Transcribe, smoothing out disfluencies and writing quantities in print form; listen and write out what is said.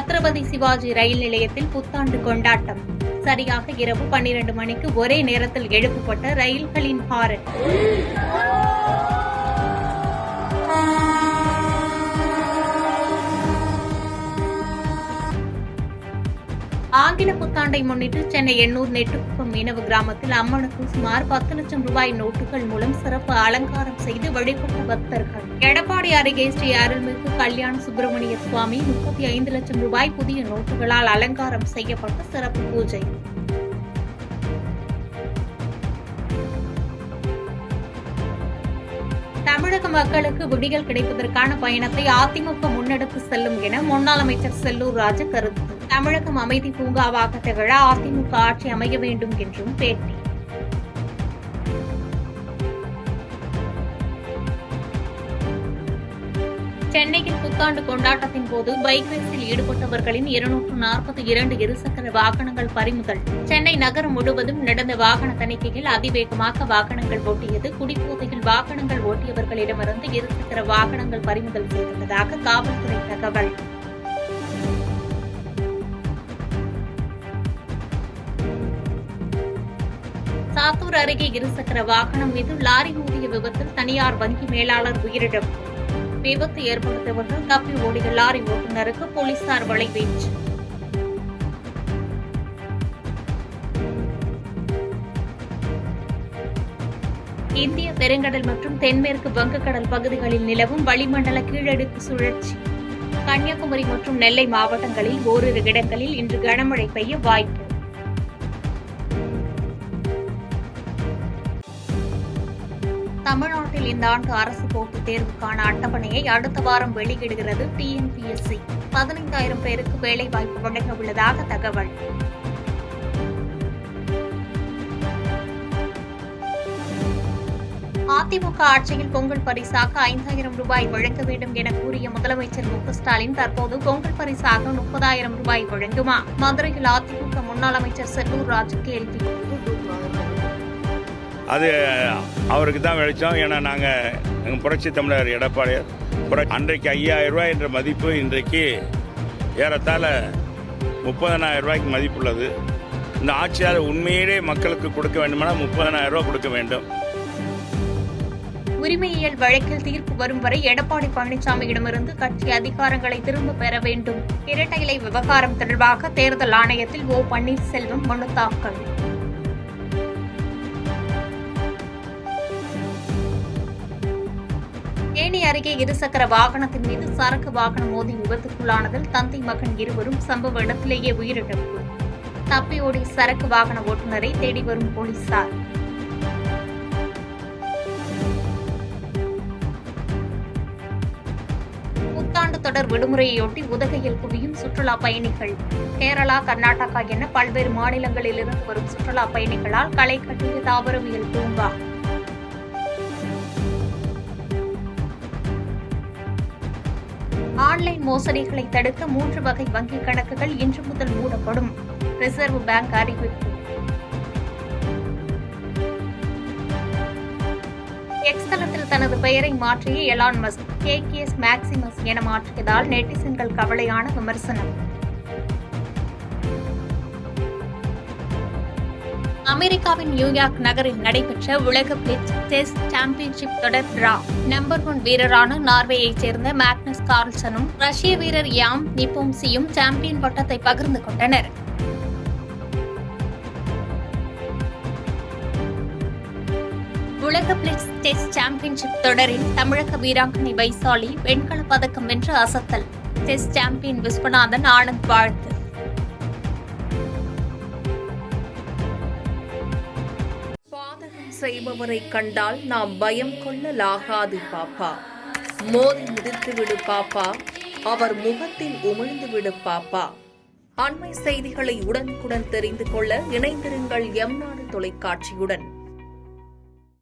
சத்ரபதி சிவாஜி ரயில் நிலையத்தில் புத்தாண்டு கொண்டாட்டம். சரியாக இரவு 12 மணிக்கு ஒரே நேரத்தில் எழுப்பப்பட்ட ரயில்களின் ஹாரன். ஆங்கில புத்தாண்டை முன்னிட்டு சென்னை எண்ணூர் நெட்டுக்குப்பம் மீனவ கிராமத்தில் அம்மனுக்கு சுமார் 10 லட்சம் ரூபாய் நோட்டுகள் மூலம் சிறப்பு அலங்காரம் செய்து வழிபட்ட பக்தர்கள். எடப்பாடி அருகே ஸ்ரீ அருள்மிகு கல்யாண சுப்பிரமணிய சுவாமி 35 லட்சம் ரூபாய் புதிய நோட்டுகளால் அலங்காரம் செய்யப்பட்ட சிறப்பு பூஜை. தமிழக மக்களுக்கு விடியல் கிடைப்பதற்கான பயணத்தை அதிமுக முன்னெடுத்து செல்லும் என முன்னாள் அமைச்சர் செல்லூர் ராஜு கருத்து. தமிழகம் அமைதி பூங்காவாக திகழ அதிமுக ஆட்சி அமைய வேண்டும் என்றும் பேட்டி. சென்னையில் புத்தாண்டு கொண்டாட்டத்தின் போது பைக் ரேஸில் ஈடுபட்டவர்களின் 242 இருசக்கர வாகனங்கள் பறிமுதல். சென்னை நகரம் முழுவதும் நடந்த வாகன தணிக்கையில் அதிவேகமாக வாகனங்கள் ஓட்டியது. குடிபோதையில் வாகனங்கள் ஓட்டியவர்களிடமிருந்து இருசக்கர வாகனங்கள் பறிமுதல் செய்துள்ளதாக காவல்துறை தகவல். சாத்தூர் அருகே இருசக்கர வாகனம் மீது லாரி மோதிய விபத்தில் தனியார் வங்கி மேலாளர் உயிரிழப்பு. விபத்து ஏற்படுத்தவர்கள் தப்பி ஓடிய லாரி ஓட்டுநருக்கு போலீசார் வலைவீச்சு. இந்திய பெருங்கடல் மற்றும் தென்மேற்கு வங்கக்கடல் பகுதிகளில் நிலவும் வளிமண்டல கீழடுக்கு சுழற்சி. கன்னியாகுமரி மற்றும் நெல்லை மாவட்டங்களில் ஓரிரு இடங்களில் இன்று கனமழை பெய்ய வாய்ப்பு. தமிழ்நாட்டில் இந்த ஆண்டு அரசு போட்டித் தேர்வுக்கான அட்டவணையை அடுத்த வாரம் வெளியிடுகிறது டிஎன்பிஎஸ்சி. 15,000 பேருக்கு வேலைவாய்ப்பு வழங்க உள்ளதாக தகவல். அதிமுக ஆட்சியில் பொங்கல் பரிசாக 5,000 ரூபாய் வழங்க வேண்டும் என கூறிய முதலமைச்சர் மு.க.ஸ்டாலின் தற்போது பொங்கல் பரிசாக 30,000 ரூபாய் வழங்குமா? மதுரையில் அதிமுக முன்னாள் அமைச்சர் செல்லூர் ராஜு கேள்வி. அது அவருக்கு தான் வெளிச்சம். ஏன்னா நாங்கள் எங்கள் புரட்சி தமிழர் எடப்பாடி அன்றைக்கு 5,000 ரூபாய் என்ற மதிப்பு இன்றைக்கு ஏறத்தாழ 30,000 ரூபாய்க்கு மதிப்புள்ளது. இந்த ஆட்சியாளர் உண்மையிலே மக்களுக்கு கொடுக்க வேண்டுமானால் 30,000 ரூபாய் கொடுக்க வேண்டும். உரிமையியல் வழக்கில் தீர்ப்பு வரும் வரை எடப்பாடி பழனிசாமியிடமிருந்து கட்சி அதிகாரங்களை திரும்ப பெற வேண்டும். இரட்டை இலை விவகாரம் தொடர்பாக தேர்தல் ஆணையத்தில் ஓ பன்னீர்செல்வம் மனு தாக்கல். தேனி அருகே இருசக்கர வாகனத்தின் மீது சரக்கு வாகனம் மோதி விபத்துக்குள்ளானதில் தந்தை மகன் இருவரும் சம்பவ இடத்திலேயே உயிரிழப்பு. தப்பியோடி சரக்கு வாகன ஓட்டுநரை தேடி வரும் போலீசார். புத்தாண்டு தொடர் விடுமுறையொட்டி உதகையில் குவியும் சுற்றுலா பயணிகள். கேரளா, கர்நாடகா என பல்வேறு மாநிலங்களிலிருந்து வரும் சுற்றுலா பயணிகளால் களை கட்டிய தாவரவியல் பூங்கா. ஆன்லைன் மோசடிகளை தடுக்க 3 வகை வங்கிக் கணக்குகள் இன்று முதல் மூடப்படும். ரிசர்வ் பேங்க் அறிவிப்பு. எக்ஸ் தளத்தில் தனது பெயரை மாற்றிய எலான் மஸ்க் கேகிஎஸ் மேக்சிமஸ் என மாற்றியதால் நெட்டிசன்கள் கவலையான விமர்சனம். அமெரிக்காவின் நியூயார்க் நகரில் நடைபெற்ற உலக பிளிட்ஸ் டெஸ்ட் சாம்பியன்ஷிப் தொடர் டிரா. நம்பர் 1 வீரரான நார்வேயைச் சேர்ந்த மேக்னஸ் கார்ல்சனும் ரஷ்ய வீரர் யாம் நிப்போம்சியும் சாம்பியன் பட்டத்தை பகிர்ந்து கொண்டனர். உலக பிளிட்ஸ் டெஸ்ட் சாம்பியன்ஷிப் தொடரில் தமிழக வீராங்கனை வைசாலி வெண்கலப் பதக்கம் வென்று அசத்தல். டெஸ்ட் சாம்பியன் விஸ்வநாதன் ஆனந்த் வாழ்த்து. செய்பவரை கண்டால் நாம் பயம் கொள்ளலாகாது பாப்பா. மோதி மிதித்துவிடு பாப்பா, அவர் முகத்தில் உமிழ்ந்துவிடு பாப்பா. அண்மை செய்திகளை உடனுக்குடன் தெரிந்து கொள்ள இணைந்திருங்கள் எம் நாடு தொலைக்காட்சியுடன்.